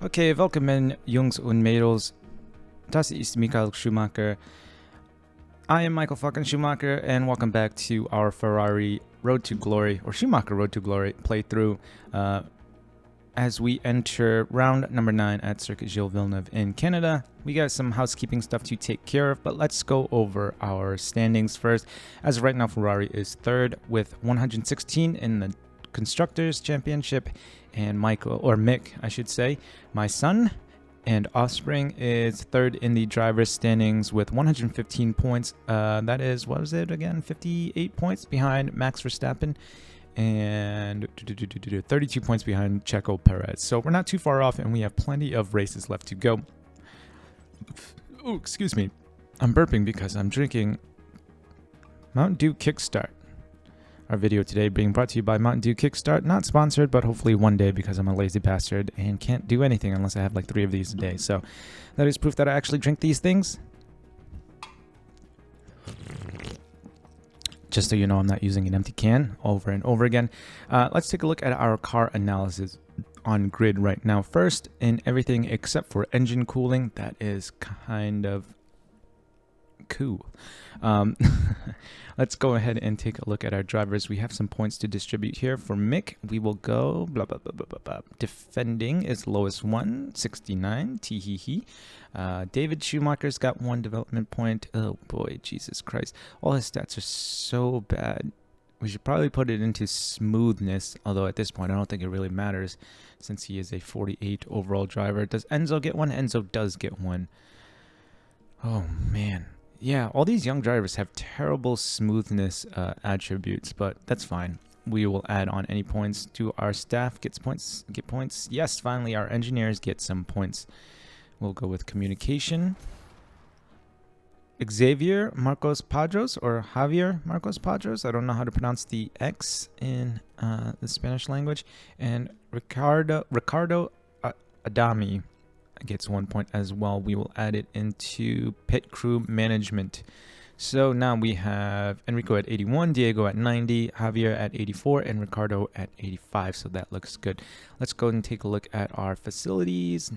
Okay, willkommen Jungs und Mädels. Das ist Michael Schumacher. I am Michael fucking Schumacher, and welcome back to our Ferrari Road to Glory, or Schumacher Road to Glory playthrough, as we enter round number 9 at Circuit Gilles Villeneuve in Canada. We got some housekeeping stuff to take care of, but let's go over our standings first. As of right now, Ferrari is 3rd with 116 in the Constructors Championship, and Mick, I should say, my son and offspring, is 3rd in the drivers standings with 115 points. That is, what was it again? 58 points behind Max Verstappen and 32 points behind Checo Perez. So we're not too far off, and we have plenty of races left to go. Oh, excuse me. I'm burping because I'm drinking Mountain Dew Kickstart. Our video today being brought to you by Mountain Dew Kickstart. Not sponsored, but hopefully one day, because I'm a lazy bastard and can't do anything unless I have like 3 of these a day. So that is proof that I actually drink these things. Just so you know, I'm not using an empty can over and over again. Let's take a look at our car analysis on grid right now. First, in everything except for engine cooling, that is kind of cool. Let's go ahead and take a look at our drivers. We have some points to distribute here. For Mick, we will go blah blah blah blah blah blah. Defending is lowest 169. Tee hee hee. David Schumacher's got 1 development point. Oh boy, Jesus Christ! All his stats are so bad. We should probably put it into smoothness, although at this point I don't think it really matters since he is a 48 overall driver. Does Enzo get 1? Enzo does get 1. Oh man. Yeah, all these young drivers have terrible smoothness attributes, but that's fine. We will add on any points to our staff. Get points. Yes, finally our engineers get some points. We'll go with communication. Xavier Marcos Padros, or Javier Marcos Padros. I don't know how to pronounce the X in the Spanish language. And Ricardo Adami gets 1 point as well. We will add it into pit crew management. So now we have Enrico at 81, Diego at 90, Javier at 84, and Ricardo at 85. So that looks good. Let's go and take a look at our facilities.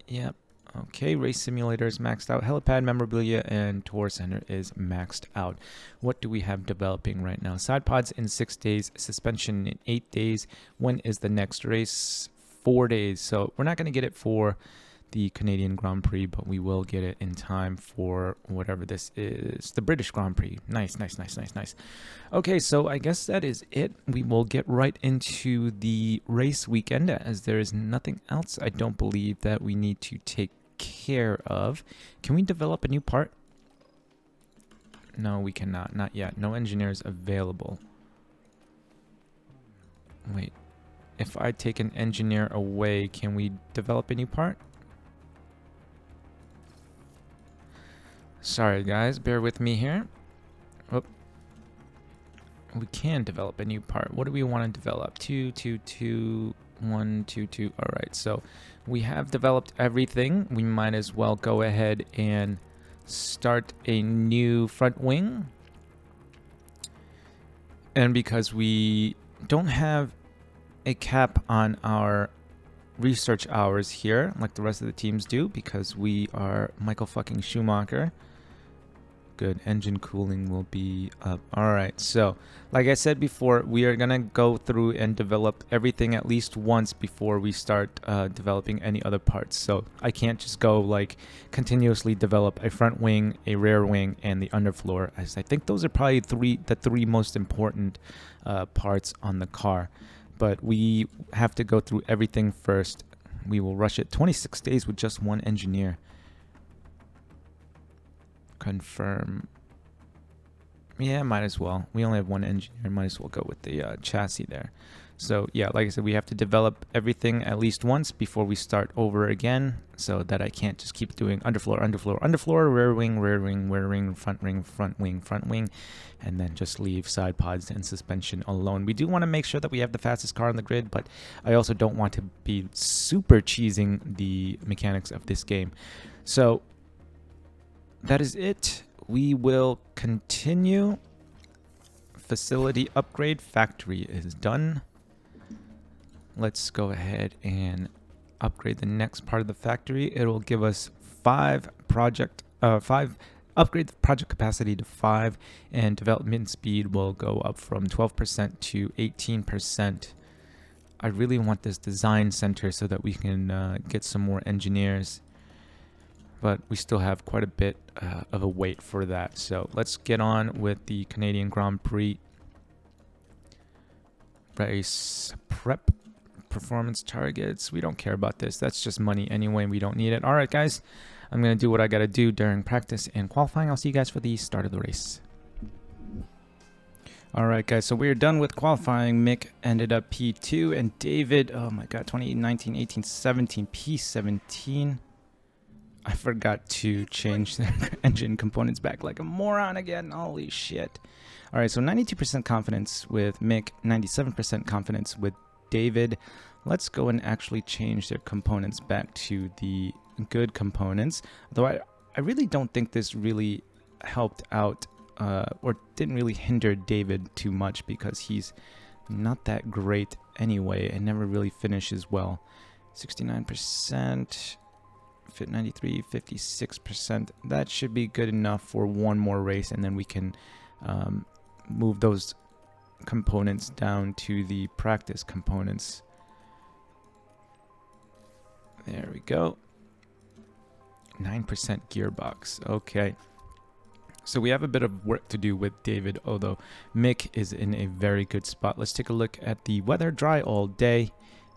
Yep. Okay, race simulator is maxed out. Helipad, memorabilia, and tour center is maxed out. What do we have developing right now? Side pods in 6 days, suspension in 8 days. When is the next race? 4 days. So we're not going to get it for the Canadian Grand Prix, but we will get it in time for whatever this is, the British Grand Prix. Nice. Okay, so I guess that is it. We will get right into the race weekend, as there is nothing else I don't believe that we need to take care of. Can we develop a new part? No, we cannot. Not yet. No engineers available. Wait. If I take an engineer away, can we develop a new part? Sorry guys, bear with me here. Oh. We can develop a new part. What do we want to develop? 2, 2, 2, 1, 2, 2. Alright, so we have developed everything. We might as well go ahead and start a new front wing. And because we don't have a cap on our research hours here like the rest of the teams do, because we are Michael fucking Schumacher. Good. Engine cooling will be up. Alright, so like I said before, we are gonna go through and develop everything at least once before we start developing any other parts. So I can't just go like continuously develop a front wing, a rear wing, and the underfloor, as I think those are probably the three most important parts on the car. But we have to go through everything first. We will rush it. 26 days with just 1 engineer. Confirm. Yeah, might as well. We only have 1 engineer. Might as well go with the chassis there. So yeah, like I said, we have to develop everything at least once before we start over again, so that I can't just keep doing underfloor, rear wing, front wing, and then just leave side pods and suspension alone. We do want to make sure that we have the fastest car on the grid, but I also don't want to be super cheesing the mechanics of this game. So that is it. We will continue. Facility upgrade. Factory is done. Let's go ahead and upgrade the next part of the factory. It will give us 5 upgrade the project capacity to 5, and development speed will go up from 12% to 18%. I really want this design center so that we can get some more engineers, but we still have quite a bit of a wait for that. So let's get on with the Canadian Grand Prix race prep. Performance targets, we don't care about this. That's just money anyway. We don't need it. All right, guys, I'm going to do what I got to do during practice and qualifying. I'll see you guys for the start of the race. All right, guys, so we're done with qualifying. Mick ended up P2, and David, oh my God, 2019, 18, 17, P17. I forgot to change the engine components back like a moron again. Holy shit. All right, so 92% confidence with Mick, 97% confidence with David. Let's go and actually change their components back to the good components. Though I really don't think this really helped out or didn't really hinder David too much, because he's not that great anyway and never really finishes well. 69%, fit 93, 56%. That should be good enough for one more race, and then we can move those components down to the practice components. There we go. 9% gearbox. Okay. So we have a bit of work to do with David, although Mick is in a very good spot. Let's take a look at the weather. Dry all day.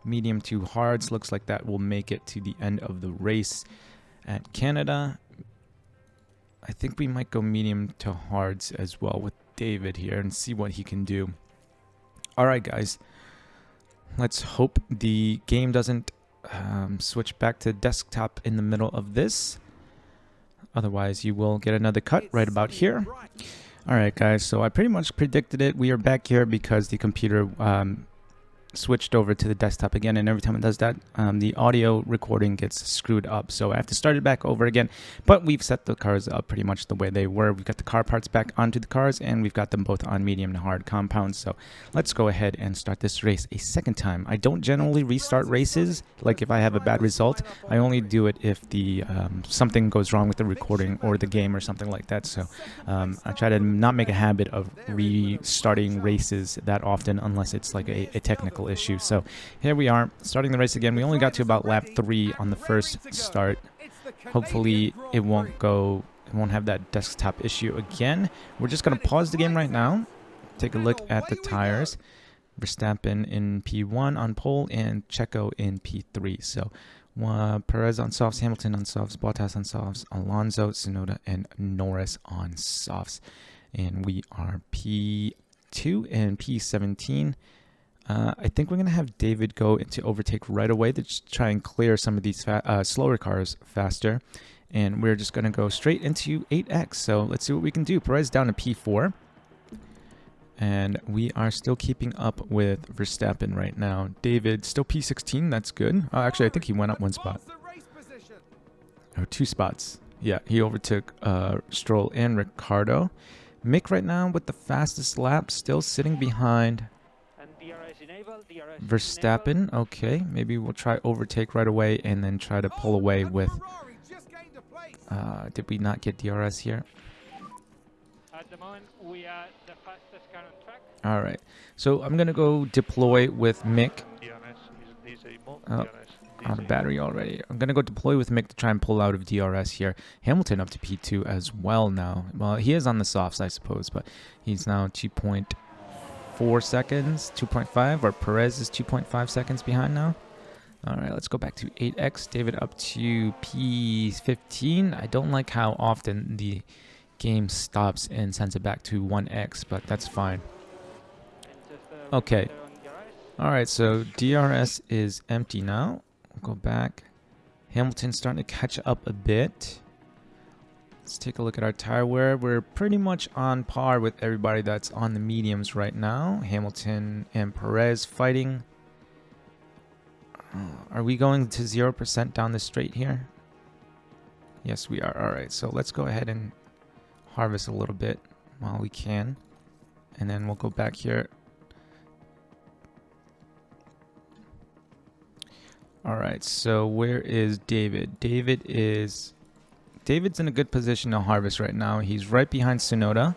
Medium to hards. Looks like that will make it to the end of the race. At Canada, I think we might go medium to hards as well with David here and see what he can do. All right, guys. Let's hope the game doesn't switch back to desktop in the middle of this. Otherwise, you will get another cut right about here. All right, guys. So I pretty much predicted it. We are back here because the computer switched over to the desktop again, and every time it does that, the audio recording gets screwed up, so I have to start it back over again. But we've set the cars up pretty much the way they were. We've got the car parts back onto the cars, and we've got them both on medium to hard compounds. So let's go ahead and start this race a second time. I don't generally restart races, like if I have a bad result. I only do it if the something goes wrong with the recording or the game or something like that. So I try to not make a habit of restarting races that often unless it's like a technical issue. So here we are starting the race again. We only got to about lap 3 on the first start. Hopefully it won't have that desktop issue again. We're just going to pause the game right now, take a look at the tires. Verstappen in P1 on pole and Checo in P3. So Perez on softs, Hamilton on softs, Bottas on softs, Alonso, Tsunoda, and Norris on softs. And we are P2 and P17. I think we're going to have David go into overtake right away to just try and clear some of these slower cars faster. And we're just going to go straight into 8X. So let's see what we can do. Perez down to P4. And we are still keeping up with Verstappen right now. David still P16. That's good. Actually, I think he went up 1 spot. Or 2 spots. Yeah, he overtook Stroll and Ricciardo. Mick right now with the fastest lap, still sitting behind Verstappen. Okay, maybe we'll try overtake right away and then try to pull away with... did we not get DRS here? At the moment, we are the fastest car on track. All right, so I'm going to go deploy with Mick. Out of battery already. I'm going to go deploy with Mick to try and pull out of DRS here. Hamilton up to P2 as well now. Well, he is on the softs, I suppose, but he's now 2.4 seconds, 2.5, or Perez is 2.5 seconds behind now. All right, let's go back to 8X. David up to P15. I don't like how often the game stops and sends it back to 1X, but that's fine. Okay. All right, so DRS is empty now. We'll go back. Hamilton's starting to catch up a bit. Let's take a look at our tire wear. We're pretty much on par with everybody that's on the mediums right now. Hamilton and Perez fighting. Are we going to 0% down the straight here? Yes, we are. All right, so let's go ahead and harvest a little bit while we can. And then we'll go back here. All right, so where is David? David's in a good position to harvest right now. He's right behind Sonoda.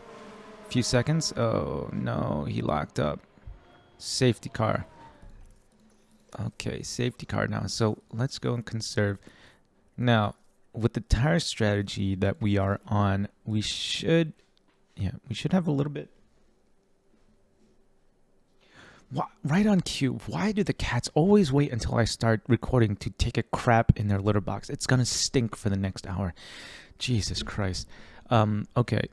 A few seconds. Oh, no, he locked up. Safety car. Okay, safety car now. So let's go and conserve. Now, with the tire strategy that we are on, we should have a little bit. Right on cue. Why do the cats always wait until I start recording to take a crap in their litter box? It's gonna stink for the next hour. Jesus Christ. Okay.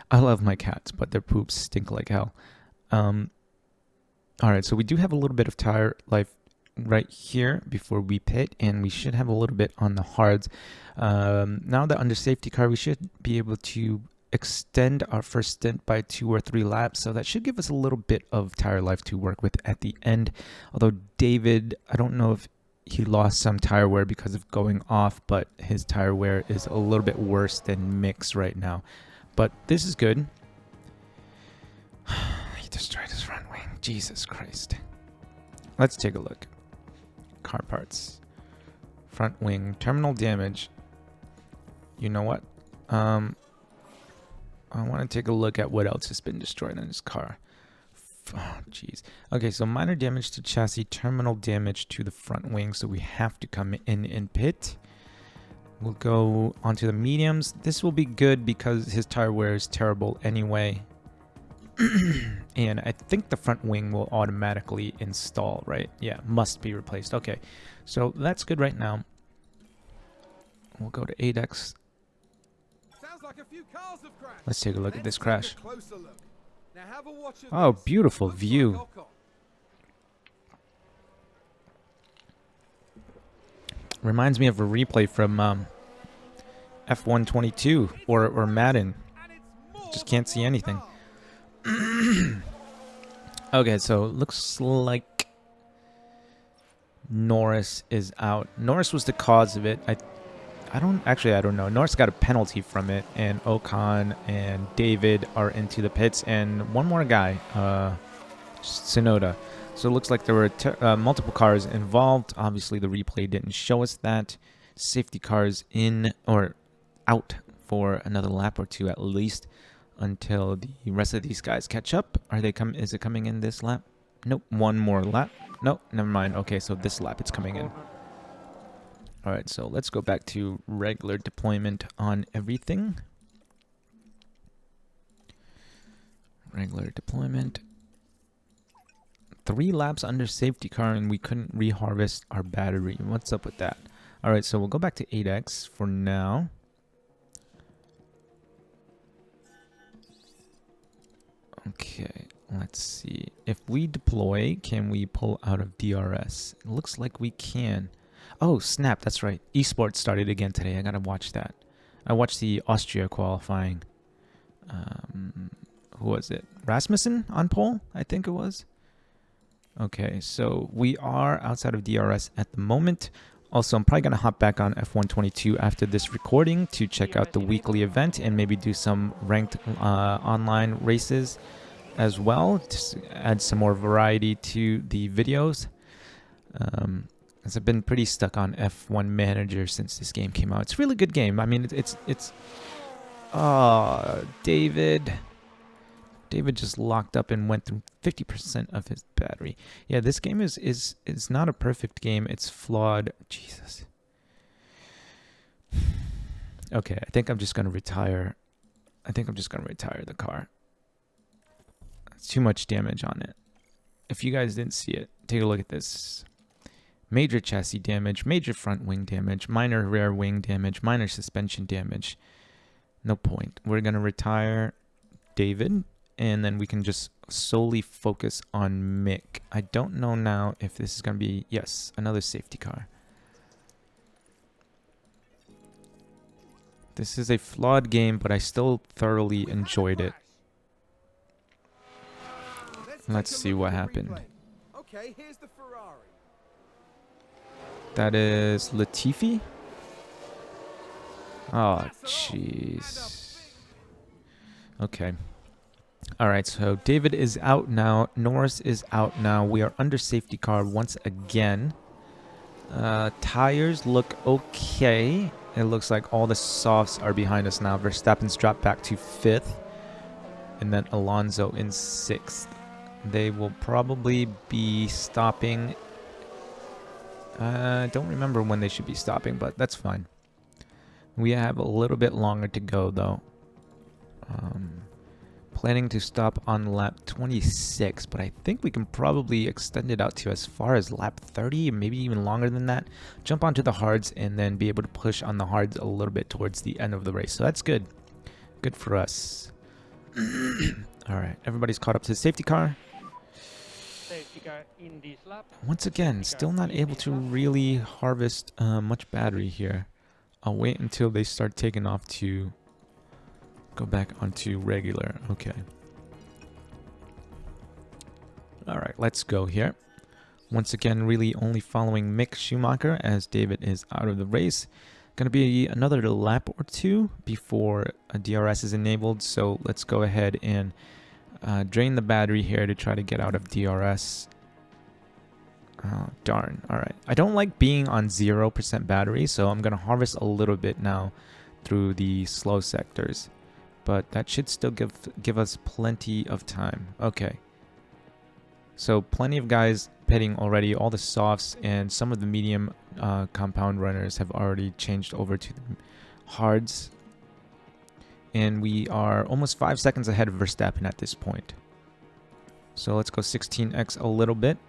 I love my cats, but their poops stink like hell. All right, so we do have a little bit of tire life right here before we pit, and we should have a little bit on the hards. Now that under safety car, we should be able to extend our first stint by 2 or 3 laps, so that should give us a little bit of tire life to work with at the end. Although David, I don't know if he lost some tire wear because of going off, but his tire wear is a little bit worse than Mick's right now. But this is good. He destroyed his front wing. Jesus Christ. Let's take a look. Car parts. Front wing. Terminal damage. You know what? I want to take a look at what else has been destroyed in this car. Oh, jeez. Okay, so minor damage to chassis, terminal damage to the front wing, so we have to come in and pit. We'll go onto the mediums. This will be good because his tire wear is terrible anyway. And I think the front wing will automatically install, right? Yeah, must be replaced. Okay, so that's good right now. We'll go to ADEX. Let's take a look at this crash. Oh, beautiful view. Reminds me of a replay from F122 or Madden. Just can't see anything. Okay, so it looks like Norris is out. Norris was the cause of it. I don't know. Norris got a penalty from it, and Ocon and David are into the pits, and one more guy, Sonoda. So it looks like there were multiple cars involved. Obviously, the replay didn't show us that. Safety cars in or out for another lap or two at least until the rest of these guys catch up. Is it coming in this lap? Nope. One more lap. Nope. Never mind. Okay, so this lap it's coming in. All right, so let's go back to regular deployment on everything. Regular deployment. 3 laps under safety car, and we couldn't reharvest our battery. What's up with that? All right, so we'll go back to 8X for now. Okay, let's see. If we deploy, can we pull out of DRS? It looks like we can. Oh, snap, that's right. Esports started again today. I gotta watch that. I watched the Austria qualifying. Who was it? Rasmussen on pole, I think it was. Okay, so we are outside of DRS at the moment. Also, I'm probably gonna hop back on F122 after this recording to check out the weekly event and maybe do some ranked online races as well, to add some more variety to the videos. As I've been pretty stuck on F1 Manager since this game came out. It's a really good game. I mean, it's David just locked up and went through 50% of his battery. Yeah, this game is not a perfect game. It's flawed. Jesus. Okay, I think I'm just gonna retire. I think I'm just gonna retire the car. It's too much damage on it. If you guys didn't see it, take a look at this. Major chassis damage, major front wing damage, minor rear wing damage, minor suspension damage. No point. We're going to retire David, and then we can just solely focus on Mick. I don't know now if this is going to be, yes, another safety car. This is a flawed game, but I still thoroughly enjoyed it. Let's see what happened. Okay, here's the Ferrari. That is Latifi. Oh, jeez. Okay. All right, so David is out now. Norris is out now. We are under safety car once again. Tires look okay. It looks like all the softs are behind us now. Verstappen's dropped back to 5th. And then Alonso in 6th. They will probably be stopping. I don't remember when they should be stopping, but that's fine. We have a little bit longer to go, though. Planning to stop on lap 26, but I think we can probably extend it out to as far as lap 30, maybe even longer than that. Jump onto the hards and then be able to push on the hards a little bit towards the end of the race. So that's good. Good for us. All right, everybody's caught up to the safety car. Safety car in this lap. Once again, still not able to really harvest much battery here. I'll wait until they start taking off to go back onto regular. Okay. All right, let's go here. Once again, really only following Mick Schumacher as David is out of the race. Going to be another lap or two before a DRS is enabled. So let's go ahead and drain the battery here to try to get out of DRS. Oh, darn. All right. I don't like being on 0% battery, so I'm going to harvest a little bit now through the slow sectors. But that should still give us plenty of time. Okay. So plenty of guys pitting already. All the softs and some of the medium compound runners have already changed over to the hards. And we are almost 5 seconds ahead of Verstappen at this point. So let's go 16x a little bit.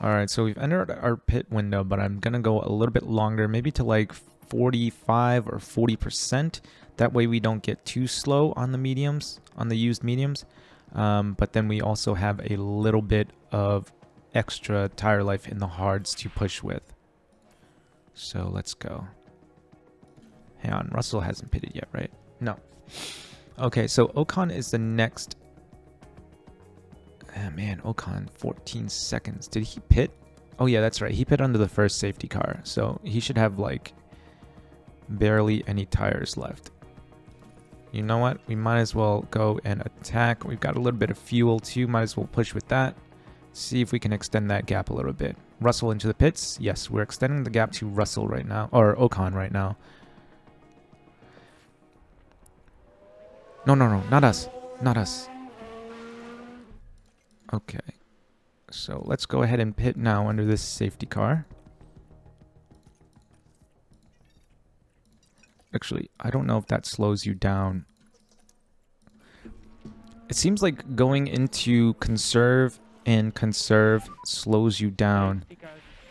Alright, so we've entered our pit window, but I'm going to go a little bit longer, maybe to like 45 or 40%. That way we don't get too slow on the mediums, on the used mediums. But then we also have a little bit of extra tire life in the hards to push with. So let's go. Hang on, Russell hasn't pitted yet, right? No. Okay, so Ocon is the next. Oh, man, Ocon, 14 seconds. Did he pit? Oh, yeah, that's right. He pit under the first safety car. So he should have, like, barely any tires left. You know what? We might as well go and attack. We've got a little bit of fuel, too. Might as well push with that. See if we can extend that gap a little bit. Russell into the pits. Yes, we're extending the gap to Russell right now. Or Ocon right now. No, no, no. Not us. Not us. Okay, so let's go ahead and pit now under this safety car. Actually, I don't know if that slows you down. It seems like going into conserve and conserve slows you down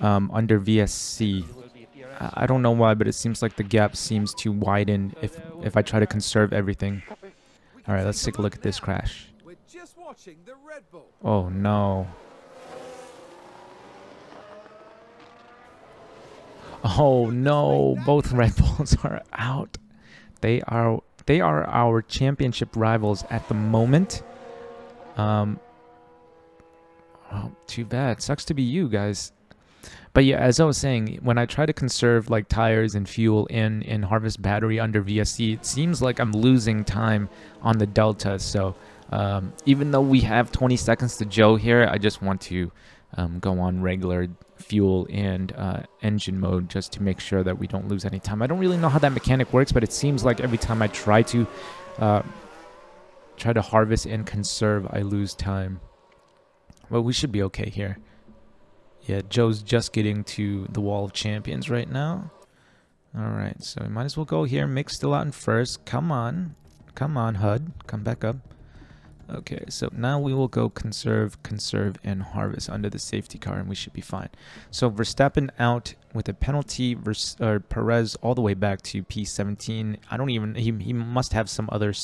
under VSC. I don't know why, but it seems like the gap seems to widen if I try to conserve everything. All right, let's take a look at this crash. The Red Bull. Oh no. Oh no, both Red Bulls are out. They are our championship rivals at the moment. Oh, too bad. Sucks to be you guys. But yeah, as I was saying, when I try to conserve like tires and fuel and harvest battery under VSC, it seems like I'm losing time on the delta. So even though we have 20 seconds to Joe here, I just want to go on regular fuel and engine mode just to make sure that we don't lose any time. I don't really know how that mechanic works, but it seems like every time I try to harvest and conserve, I lose time. Well, we should be okay here. Yeah, Joe's just getting to the wall of champions right now. All right, so we might as well go here. Mick's still out in first. Come on, HUD, come back up. Okay, so now we will go conserve, and harvest under the safety car, and we should be fine. So Verstappen out with a penalty, Perez all the way back to P17. I don't even, he must have some other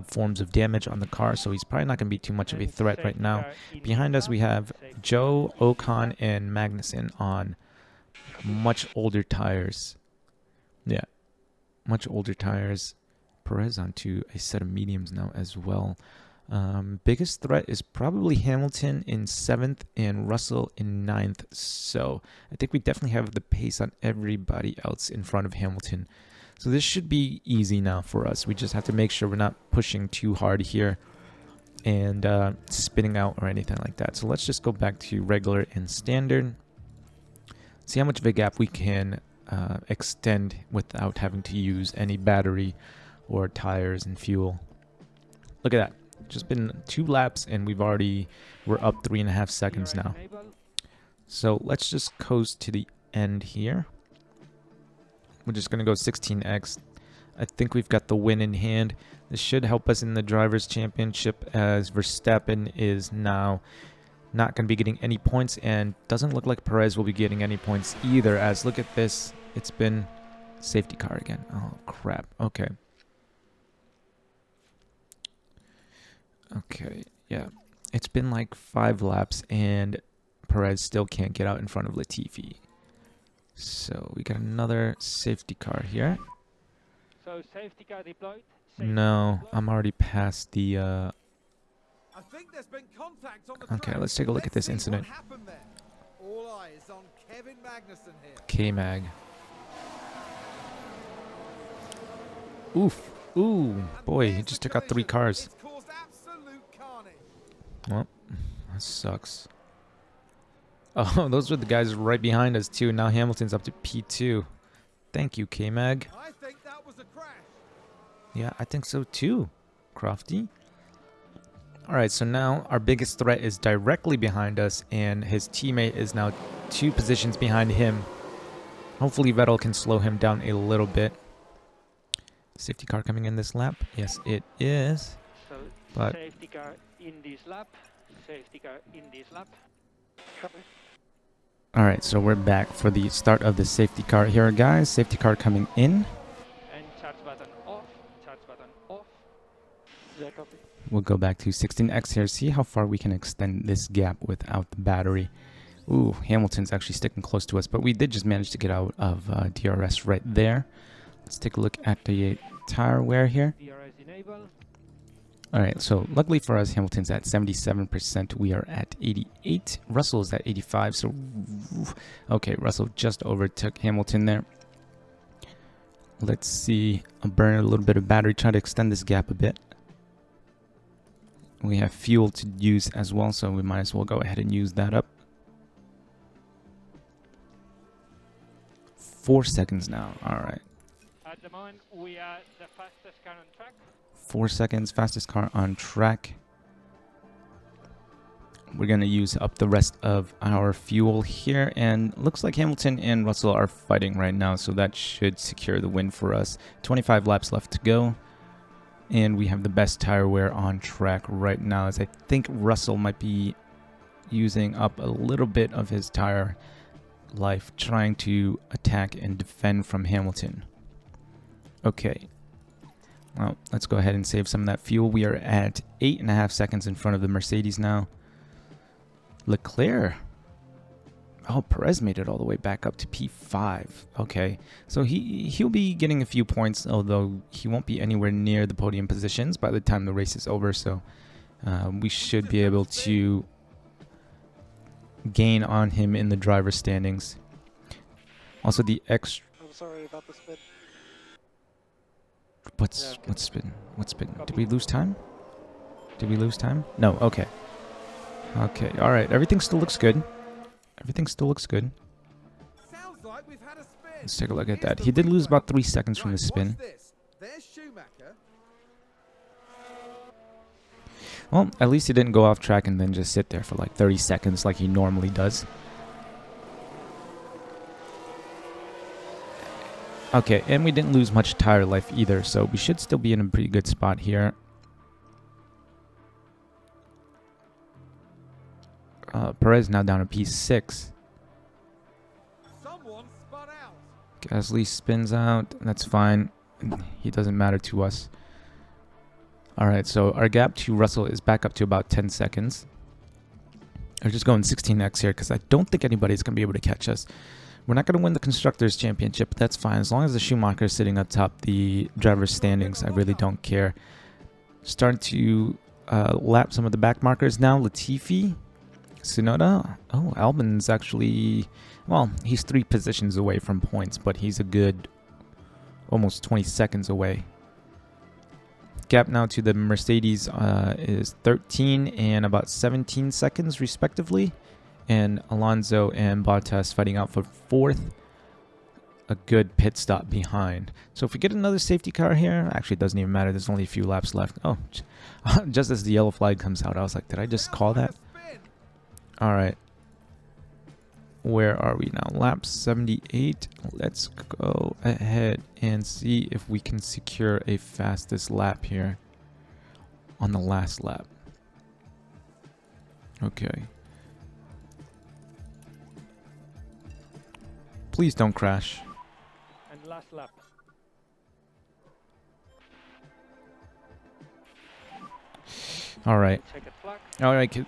forms of damage on the car, so he's probably not going to be too much of a threat right now. Behind us we have Joe, Ocon, and Magnussen on much older tires. Yeah, much older tires. Perez onto a set of mediums now as well. Biggest threat is probably Hamilton in 7th and Russell in 9th. So I think we definitely have the pace on everybody else in front of Hamilton. So this should be easy now for us. We just have to make sure we're not pushing too hard here and spinning out or anything like that. So let's just go back to regular and standard. See how much of a gap we can extend without having to use any battery or tires and fuel. Look at that. Just been 2 laps and we're up 3.5 seconds now. So let's just coast to the end here. We're just going to go 16x. I think we've got the win in hand. This should help us in the Drivers' Championship, as Verstappen is now not going to be getting any points, and doesn't look like Perez will be getting any points either, as look at this. It's been safety car again. Oh, crap. Okay. Okay, yeah. It's been like 5 laps, and Perez still can't get out in front of Latifi. So we got another safety car here. So safety car deployed. No, I'm already past the... I think there's been contact on the Okay, track. let's take a look at this Let's see what incident. happened there. All eyes on Kevin Magnussen here. K-Mag. Oof. Ooh, boy, he just took out 3 cars. It's caused absolute carnage. Well, that sucks. Oh, those were the guys right behind us, too. Now Hamilton's up to P2. Thank you, K-Mag. I think that was a crash. Yeah, I think so, too, Crofty. All right, so now our biggest threat is directly behind us, and his teammate is now 2 positions behind him. Hopefully Vettel can slow him down a little bit. Safety car coming in this lap. Yes, it is. So But safety car in this lap. Safety car in this lap. Copy. all right, so we're back for the start of the safety car here, guys. Safety car coming in. And charge button off. Charge button off. Yeah, copy. We'll go back to 16x here. See how far we can extend this gap without the battery. Ooh, Hamilton's actually sticking close to us, but we did just manage to get out of DRS right there. Let's take a look at the tire wear here. DRS enable. All right, so luckily for us, Hamilton's at 77%. We are at 88. Russell's at 85. So, okay, Russell just overtook Hamilton there. Let's see. I'll burn a little bit of battery, try to extend this gap a bit. We have fuel to use as well, so we might as well go ahead and use that up. 4 seconds now. All right. At the moment, we are the fastest car on track. 4 seconds, fastest car on track. We're going to use up the rest of our fuel here, and looks like Hamilton and Russell are fighting right now, so that should secure the win for us. 25 laps left to go, and we have the best tire wear on track right now, as I think Russell might be using up a little bit of his tire life trying to attack and defend from Hamilton. Okay. Well, let's go ahead and save some of that fuel. We are at 8.5 seconds in front of the Mercedes now. Leclerc. Oh, Perez made it all the way back up to P5. Okay, so he'll be getting a few points, although he won't be anywhere near the podium positions by the time the race is over. So we should be able to gain on him in the driver's standings. Also, the extra. I'm sorry about the spin. What's spin? What's spin? Did we lose time? Did we lose time? No. Okay. Okay. All right. Everything still looks good. Everything still looks good. Sounds like we've had a spin. Let's take a look at Here's that. the He did lose replay. about 3 seconds from the Right, spin. watch this. There's Schumacher. Well, at least he didn't go off track and then just sit there for like 30 seconds like he normally does. Okay, and we didn't lose much tire life either, so we should still be in a pretty good spot here. Perez now down to P6. Someone spun out. Gasly spins out. That's fine. He doesn't matter to us. All right, so our gap to Russell is back up to about 10 seconds. We're just going 16x here because I don't think anybody's going to be able to catch us. We're not going to win the Constructors' Championship, but that's fine. As long as the Schumacher is sitting atop the driver's standings, I really don't care. Starting to lap some of the back markers now. Latifi, Tsunoda. Oh, Albon's actually... Well, he's 3 positions away from points, but he's a good almost 20 seconds away. gap now to the Mercedes is 13 and about 17 seconds respectively. And Alonso and Bottas fighting out for 4th. A good pit stop behind. So if we get another safety car here, actually it doesn't even matter. There's only a few laps left. Oh, just as the yellow flag comes out, I was like, did I just call that? All right. Where are we now? Lap 78. Let's go ahead and see if we can secure a fastest lap here on the last lap. Okay. Please don't crash. And last lap. All right. Check it flag. All right,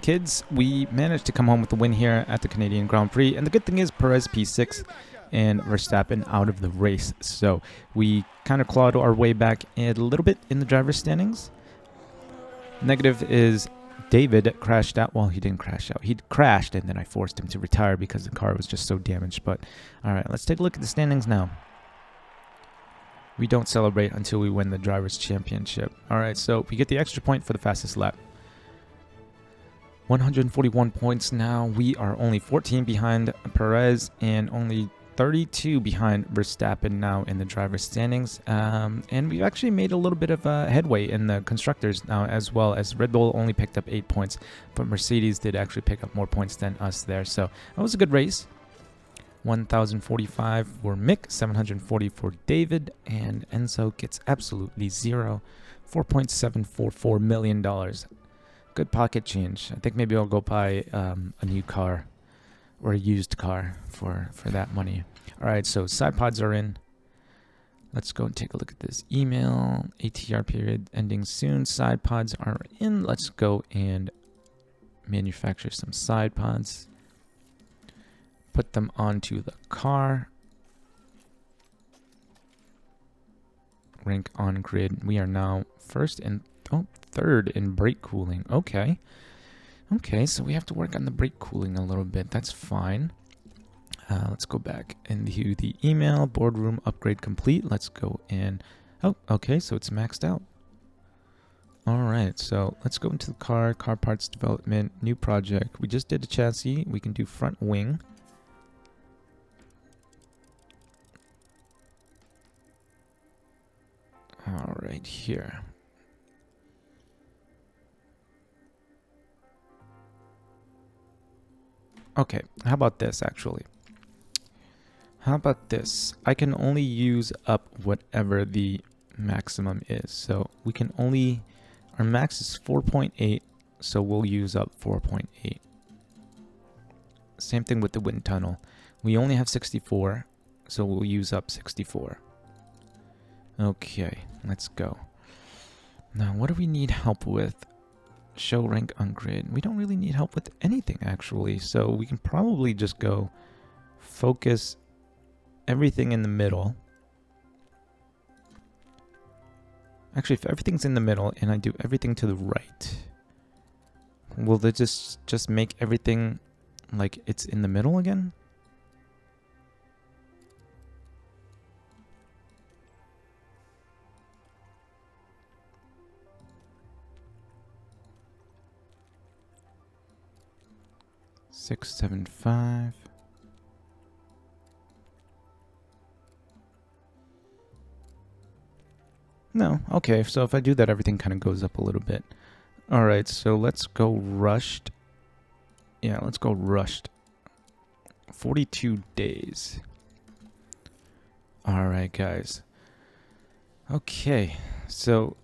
kids, we managed to come home with the win here at the Canadian Grand Prix. And the good thing is Perez P6 and Verstappen out of the race. So we kind of clawed our way back a little bit in the driver's standings. Negative is David crashed out. Well, he didn't crash out. He crashed, and then I forced him to retire because the car was just so damaged. But all right, let's take a look at the standings now. We don't celebrate until we win the Drivers' Championship. All right, so we get the extra point for the fastest lap. 141 points now. We are only 14 behind Perez and only 32 behind Verstappen now in the driver's standings. And we've actually made a little bit of headway in the constructors now as well, as Red Bull only picked up 8 points, but Mercedes did actually pick up more points than us there. So that was a good race. 1,045 for Mick, 740 for David, and Enzo gets absolutely zero. $4.744 million. Good pocket change. I think maybe I'll go buy a new car or a used car for that money. All right, so side pods are in. Let's go and take a look at this email. ATR period ending soon. Side pods are in. Let's go and manufacture some side pods. Put them onto the car. Rank on grid. We are now third in brake cooling. Okay. Okay, so we have to work on the brake cooling a little bit. That's fine. Let's go back into the email. Boardroom upgrade complete. Let's go and... Oh, okay, so it's maxed out. All right, so let's go into the car. Car parts development. New project. We just did the chassis. We can do front wing. All right, here. Okay, how about this actually? How about this? I can only use up whatever the maximum is. So we can only, our max is 4.8, so we'll use up 4.8. Same thing with the wind tunnel. We only have 64, so we'll use up 64. Okay, let's go. Now, what do we need help with? Show rank on grid. We don't really need help with anything, actually. So we can probably just go focus everything in the middle. Actually, if everything's in the middle and I do everything to the right, will they just make everything like it's in the middle again? Six, 7, 5. No, okay, so if I do that, everything kind of goes up a little bit. All right, so let's go rushed. Yeah, let's go rushed. 42 days. All right, guys. Okay, so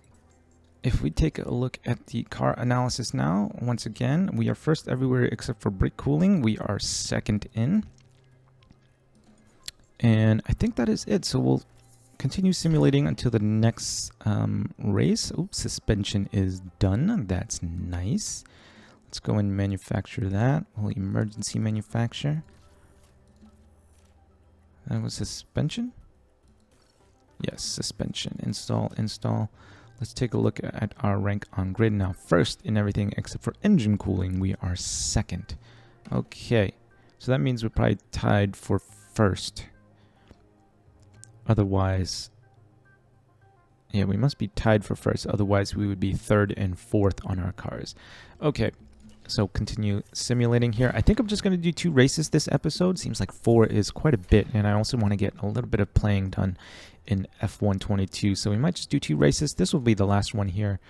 if we take a look at the car analysis now, once again, we are first everywhere except for brake cooling. We are second in. And I think that is it. So we'll continue simulating until the next race. Oops, suspension is done. That's nice. Let's go and manufacture that. We'll emergency manufacture. That was suspension? Yes, suspension. Install, install. Let's take a look at our rank on grid now. First in everything except for engine cooling, we are second. Okay, so that means we're probably tied for first. Otherwise, Yeah, we must be tied for first. Otherwise, we would be third and fourth on our cars. Okay, so continue simulating here. I think I'm just going to do 2 races this episode. Seems like 4 is quite a bit, and I also want to get a little bit of playing done in F122. So we might just do 2 races. This will be the last one here.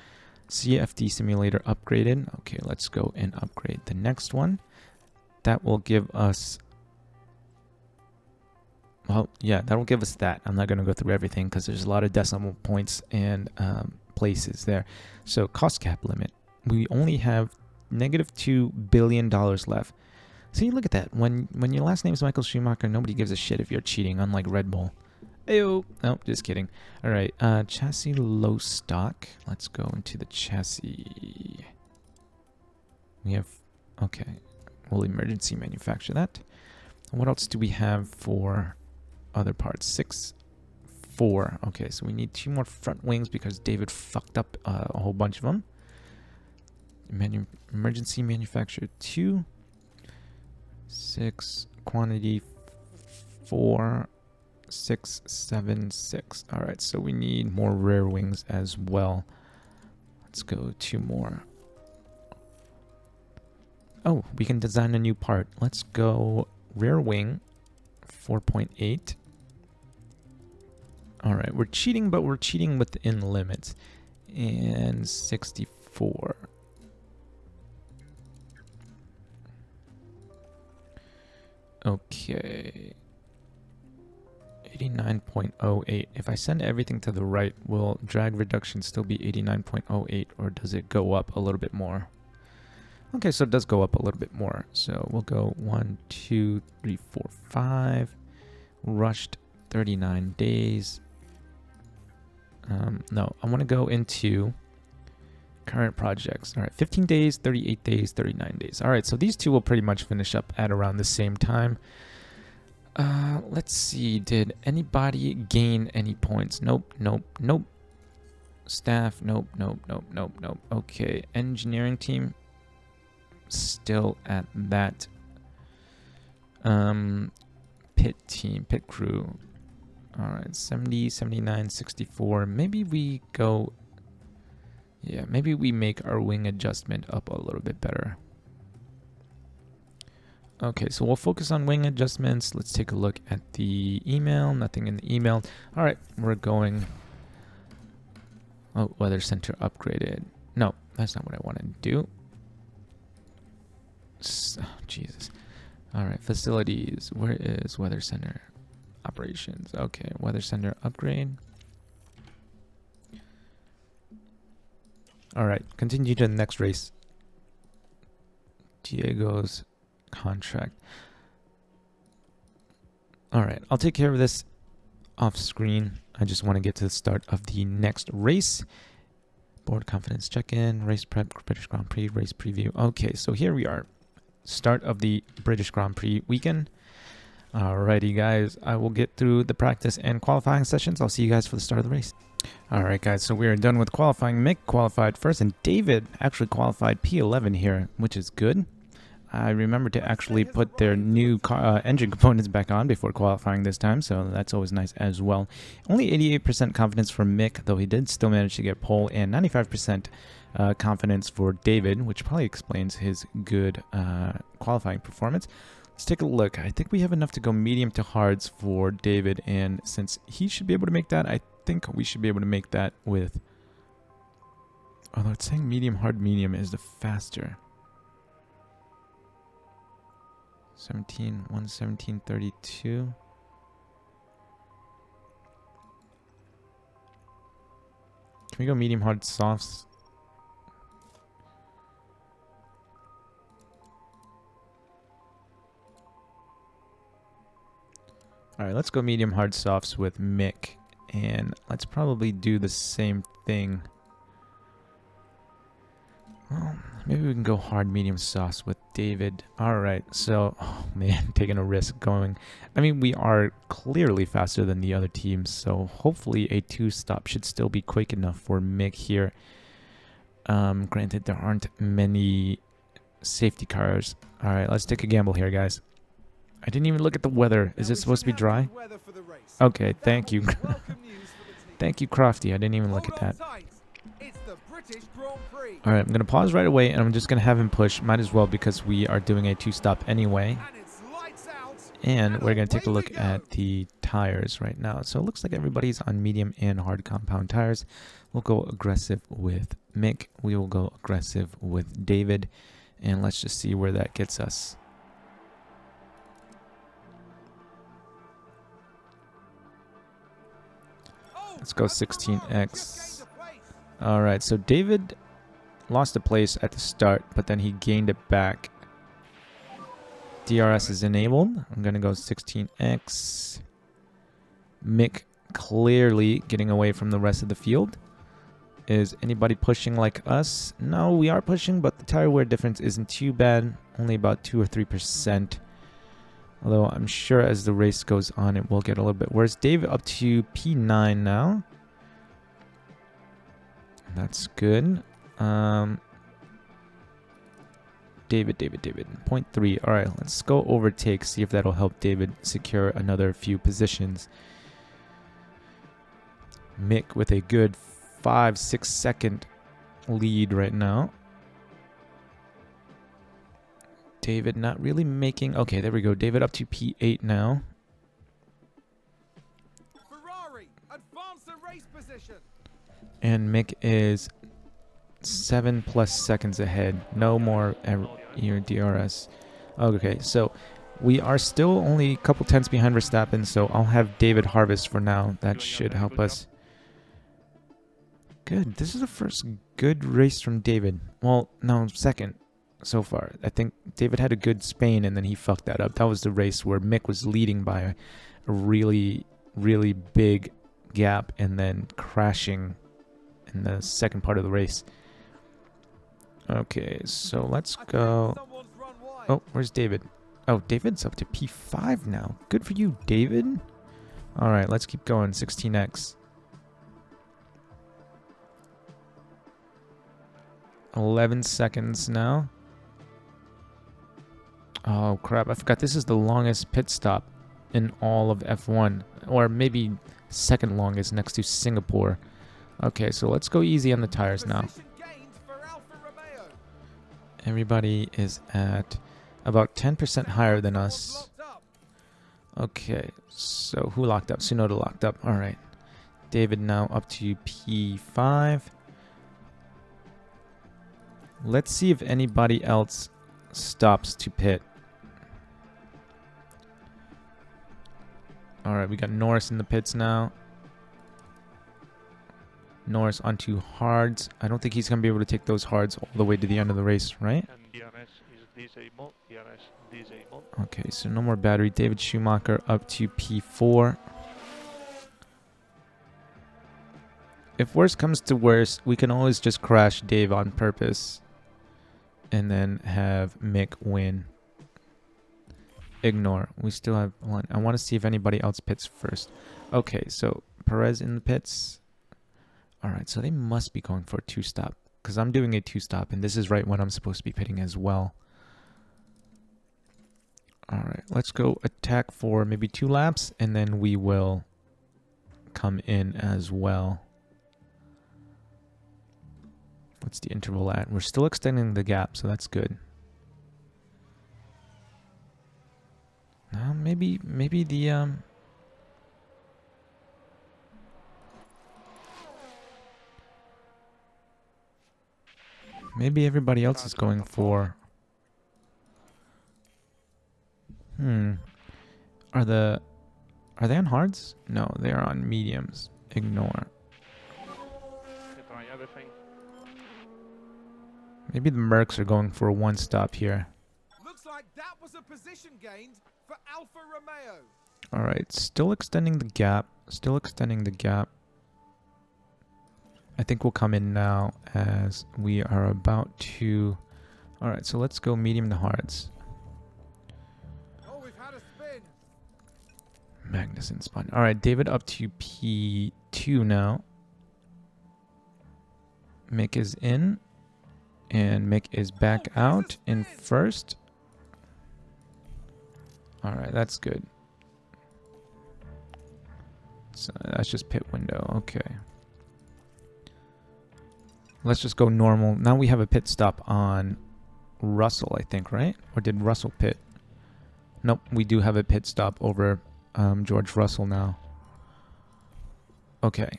CFD simulator upgraded. Okay, let's go and upgrade the next one. That will give us... Well, yeah, that'll give us that. I'm not going to go through everything because there's a lot of decimal points and places there. So cost cap limit. We only have -$2 billion left. See, look at that. When your last name is Michael Schumacher, nobody gives a shit if you're cheating, unlike Red Bull. Ayo. Nope, just kidding. All right, chassis low stock. Let's go into the chassis. We have... Okay. We'll emergency manufacture that. What else do we have for... other parts? 6, 4. Okay, so we need 2 more front wings because David fucked up a whole bunch of them. Emergency manufacture 2, 6, quantity 4, 6, 7, 6. All right, so we need more rear wings as well. Let's go 2 more. Oh, we can design a new part. Let's go rear wing 4.8. All right, we're cheating, but we're cheating within limits. And 64. Okay. 89.08. If I send everything to the right, will drag reduction still be 89.08, or does it go up a little bit more? Okay, so it does go up a little bit more. So we'll go 1, 2, 3, 4, 5. Rushed 39 days. No, I want to go into current projects. All right, 15 days, 38 days, 39 days. All right, so these 2 will pretty much finish up at around the same time. Let's see. Did anybody gain any points? Nope, nope, nope. Staff, nope, nope, nope, nope, nope. Okay, engineering team, still at that. Pit team, pit crew. All right, 70, 79, 64. Maybe we go... Yeah, maybe we make our wing adjustment up a little bit better. Okay, so we'll focus on wing adjustments. Let's take a look at the email. Nothing in the email. All right, we're going... Oh, weather center upgraded. No, that's not what I wanted to do. Oh, Jesus. All right, facilities. Where is weather center? Operations. Okay, weather center upgrade. All right, continue to the next race. Diego's contract. All right, I'll take care of this off screen. I just want to get to the start of the next race. Board confidence check-in, race prep, British Grand Prix, race preview. Okay, so here we are. Start of the British Grand Prix weekend. Alrighty, guys. I will get through the practice and qualifying sessions. I'll see you guys for the start of the race. Alright, guys. So we are done with qualifying. Mick qualified first, and David actually qualified P11 here, which is good. I remember to actually put their new engine components back on before qualifying this time, so that's always nice as well. Only 88% confidence for Mick, though he did still manage to get pole, and 95% confidence for David, which probably explains his good qualifying performance. Let's take a look. I think we have enough to go medium to hards for David, and since he should be able to make that, I think we should be able to make that with... Although it's saying medium, hard, medium is the faster. 117.32. Can we go medium, hard, softs? Alright, let's go medium, hard, softs with Mick. And let's probably do the same thing. Well, maybe we can go hard, medium, softs with David. Alright, so, oh man, taking a risk going. I mean, we are clearly faster than the other teams, so hopefully a 2-stop should still be quick enough for Mick here. Granted, there aren't many safety cars. Alright, let's take a gamble here, guys. I didn't even look at the weather. Is it supposed to be dry? Okay, thank you. Thank you, Crofty. I didn't even look at Hold that. on tight. It's the British Grand Prix. All right, I'm going to pause right away, and I'm just going to have him push. Might as well because we are doing a 2-stop anyway. And it's lights out. And we're going to away take a look we go. at the tires right now. So it looks like everybody's on medium and hard compound tires. We'll go aggressive with Mick. We will go aggressive with David. And let's just see where that gets us. Let's go 16x. All right, so David lost a place at the start, but then he gained it back. DRS is enabled. I'm going to go 16x. Mick clearly getting away from the rest of the field. Is anybody pushing like us? No, we are pushing, but the tire wear difference isn't too bad. Only about 2 or 3%. Although I'm sure as the race goes on, it will get a little bit worse. David up to P9 now. That's good. David. 0.3. All right, let's go overtake, see if that'll help David secure another few positions. Mick with a good 5-6 second lead right now. David not really making... Okay, there we go. David up to P8 now. Ferrari, advance the race position. And Mick is 7+ seconds ahead. No more your DRS. Okay, so we are still only a couple tenths behind Verstappen, so I'll have David harvest for now. That should help us. Good. This is the first good race from David. Well, no, second so far. I think David had a good Spain, and then he fucked that up. That was the race where Mick was leading by a really, really big gap and then crashing in the second part of the race. Okay, so let's go. Oh, where's David? Oh, David's up to P5 now. Good for you, David. All right, let's keep going. 16x. 11 seconds now. Oh, crap. I forgot this is the longest pit stop in all of F1. Or maybe second longest next to Singapore. Okay, so let's go easy on the tires now. Everybody is at about 10% higher than us. Okay, so who locked up? Tsunoda locked up. All right. David now up to P5. Let's see if anybody else stops to pit. All right, we got Norris in the pits now. Norris onto hards. I don't think he's going to be able to take those hards all the way to the end of the race, right? And DRS is disabled. DRS disabled. Okay, so no more battery. David Schumacher up to P4. If worse comes to worse, we can always just crash Dave on purpose and then have Mick win. Ignore. We still have one. I want to see if anybody else pits first. Okay, so Perez in the pits. All right, so they must be going for a 2-stop because I'm doing a 2-stop, and this is right when I'm supposed to be pitting as well. All right, let's go attack for maybe 2 laps, and then we will come in as well. What's the interval at? We're still extending the gap, so that's good. Now maybe the maybe everybody else is going for. Are they on hards? No, they are on mediums. Ignore. Try everything. Maybe the Mercs are going for a 1-stop here. Looks like that was a position gained for Alfa Romeo. All right, still extending the gap. Still extending the gap. I think we'll come in now as we are about to... All right, so let's go medium to hards. Oh, we've had a spin. Magnussen spun. All right, David up to P2 now. Mick is in. And Mick is back out in first. All right, that's good. So that's just pit window. Okay. Let's just go normal. Now we have a pit stop on Russell, I think, right? Or did Russell pit? Nope, we do have a pit stop over George Russell now. Okay.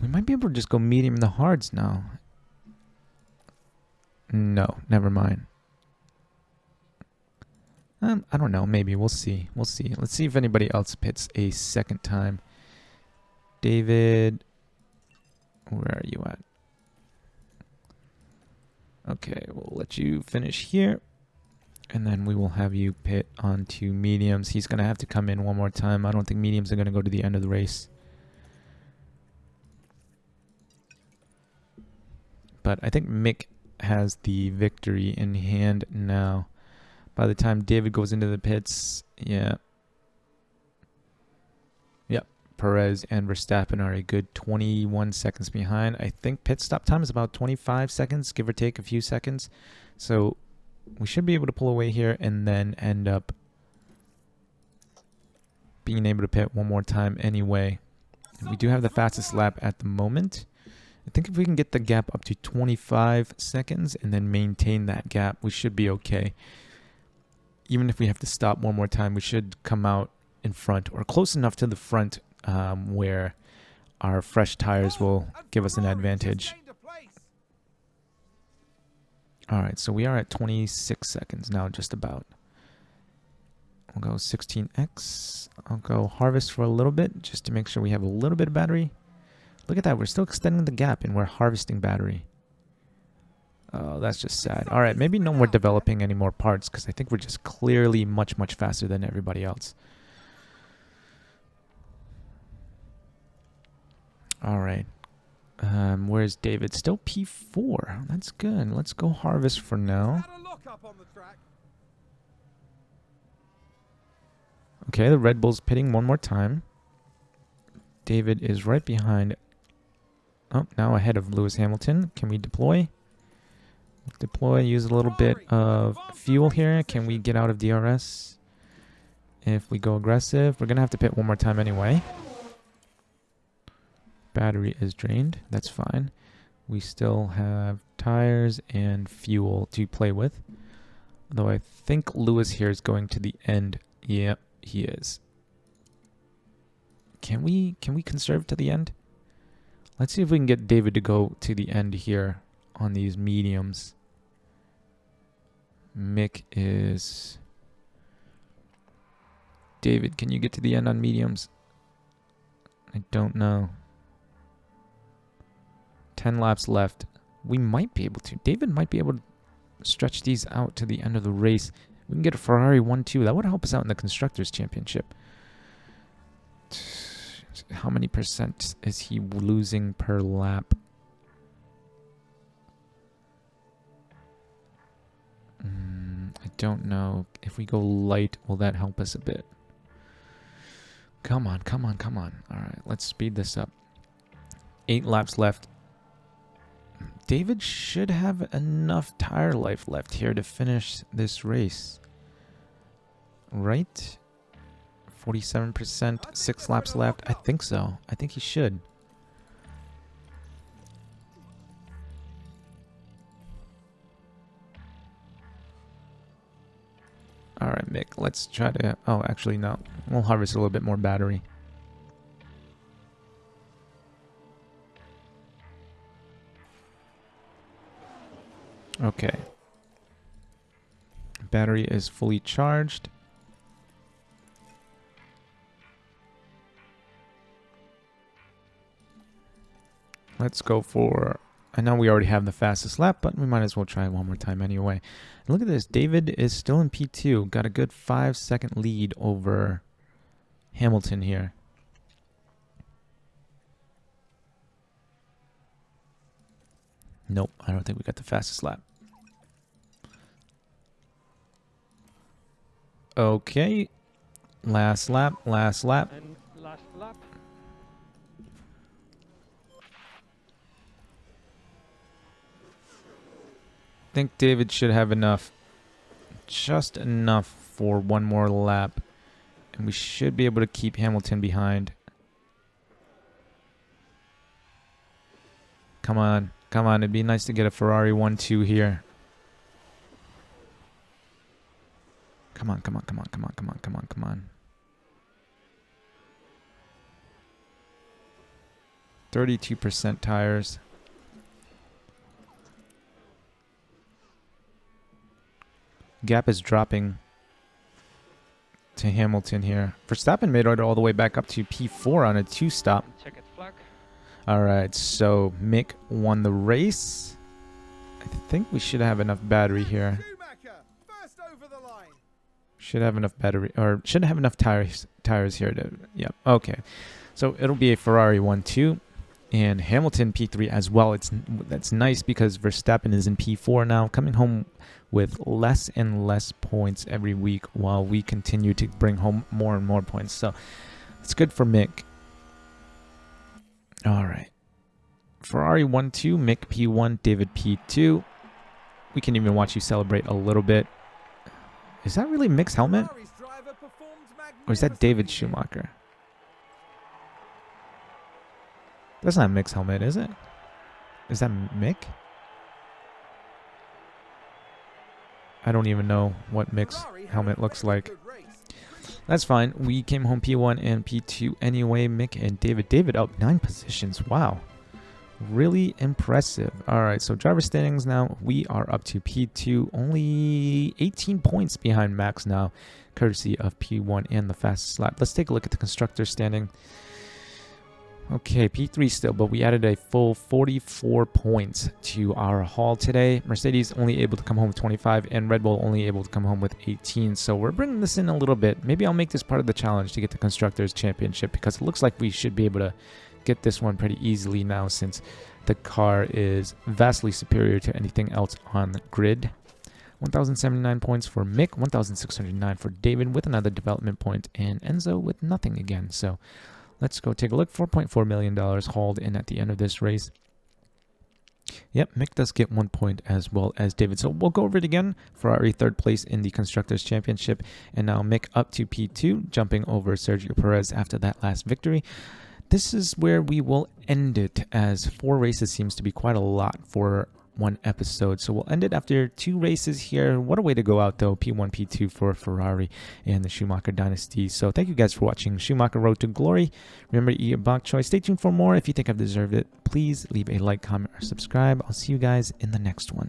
We might be able to just go medium in the hards now. No, never mind. I don't know. Maybe. We'll see. We'll see. Let's see if anybody else pits a second time. David, where are you at? Okay, we'll let you finish here. And then we will have you pit onto mediums. He's going to have to come in one more time. I don't think mediums are going to go to the end of the race. But I think Mick has the victory in hand now. By the time David goes into the pits, yeah. Yep, Perez and Verstappen are a good 21 seconds behind. I think pit stop time is about 25 seconds, give or take a few seconds. So we should be able to pull away here and then end up being able to pit one more time anyway. We do have the fastest lap at the moment. I think if we can get the gap up to 25 seconds and then maintain that gap, we should be okay. Even if we have to stop one more time, we should come out in front or close enough to the front where our fresh tires will give us an advantage. Alright, so we are at 26 seconds now, just about. I'll go 16x. I'll go harvest for a little bit, just to make sure we have a little bit of battery. Look at that, we're still extending the gap and we're harvesting battery. Oh, that's just sad. Alright, maybe no more developing any more parts, because I think we're just clearly much, much faster than everybody else. Alright. Where's David? Still P4. That's good. Let's go harvest for now. Okay, the Red Bull's pitting one more time. David is right behind. Oh, now ahead of Lewis Hamilton. Can we deploy? Deploy, use a little bit of fuel here. Can we get out of DRS? If we go aggressive, we're going to have to pit one more time anyway. Battery is drained. That's fine. We still have tires and fuel to play with. Though I think Lewis here is going to the end. Yep, he is. Can we conserve to the end? Let's see if we can get David to go to the end here on these mediums. Mick is... David, can you get to the end on mediums? I don't know. 10 laps left. We might be able to. David might be able to stretch these out to the end of the race. We can get a Ferrari 1-2. That would help us out in the Constructors' Championship. How many percent is he losing per lap? I don't know. If we go light, will that help us a bit? Come on, come on, come on. All right, let's speed this up. 8 laps left. David should have enough tire life left here to finish this race. Right? 47%, 6 laps left. I think so. I think he should. Alright, Mick, let's try to... Oh, actually, no. We'll harvest a little bit more battery. Okay. Battery is fully charged. Let's go for... I know we already have the fastest lap, but we might as well try one more time anyway. And look at this. David is still in P2. Got a good 5-second lead over Hamilton here. Nope, I don't think we got the fastest lap. Okay. Last lap, last lap. And last lap. I think David should have enough. Just enough for one more lap. And we should be able to keep Hamilton behind. Come on. Come on. It'd be nice to get a Ferrari 1-2 here. Come on, come on, come on, come on, come on, come on, come on. 32% tires. Gap is dropping to Hamilton here. Verstappen made it all the way back up to P4 on a 2-stop. Checkered flag. All right, so Mick won the race. I think we should have enough battery here. Schumacher, first over the line. Should have enough battery, or should have enough tires here to, yep, okay. So it'll be a Ferrari 1-2 and Hamilton P3 as well. That's nice because Verstappen is in P4 now, coming home with less and less points every week while we continue to bring home more and more points. So it's good for Mick. All right. Ferrari 1-2, Mick P1, David P2. We can even watch you celebrate a little bit. Is that really Mick's helmet? Ferrari's driver performed Or is that David magnificently. Schumacher? That's not Mick's helmet, is it? Is that Mick? I don't even know what Mick's Ferrari had helmet a looks very like. good race. That's fine. We came home P1 and P2 anyway. Mick and David. David up 9 positions. Wow. Really impressive. All right, so driver standings now. We are up to P2. Only 18 points behind Max now, courtesy of P1 and the fastest lap. Let's take a look at the constructor standing. Okay, P3 still, but we added a full 44 points to our haul today. Mercedes only able to come home with 25, and Red Bull only able to come home with 18. So we're bringing this in a little bit. Maybe I'll make this part of the challenge to get the Constructors' Championship, because it looks like we should be able to get this one pretty easily now since the car is vastly superior to anything else on the grid. 1,079 points for Mick, 1,609 for David with another development point, and Enzo with nothing again. So let's go take a look. $4.4 million hauled in at the end of this race. Yep, Mick does get 1 point as well as David. So we'll go over it again. Ferrari 3rd place in the Constructors' Championship. And now Mick up to P2, jumping over Sergio Perez after that last victory. This is where we will end it, as 4 races seems to be quite a lot for one episode. So we'll end it after 2 races here. What a way to go out, though. P1, P2 for Ferrari and the Schumacher dynasty. So thank you guys for watching Schumacher Road to Glory. Remember to eat your bok choy. Stay tuned for more. If you think I've deserved it, please leave a like, comment, or subscribe. I'll see you guys in the next one.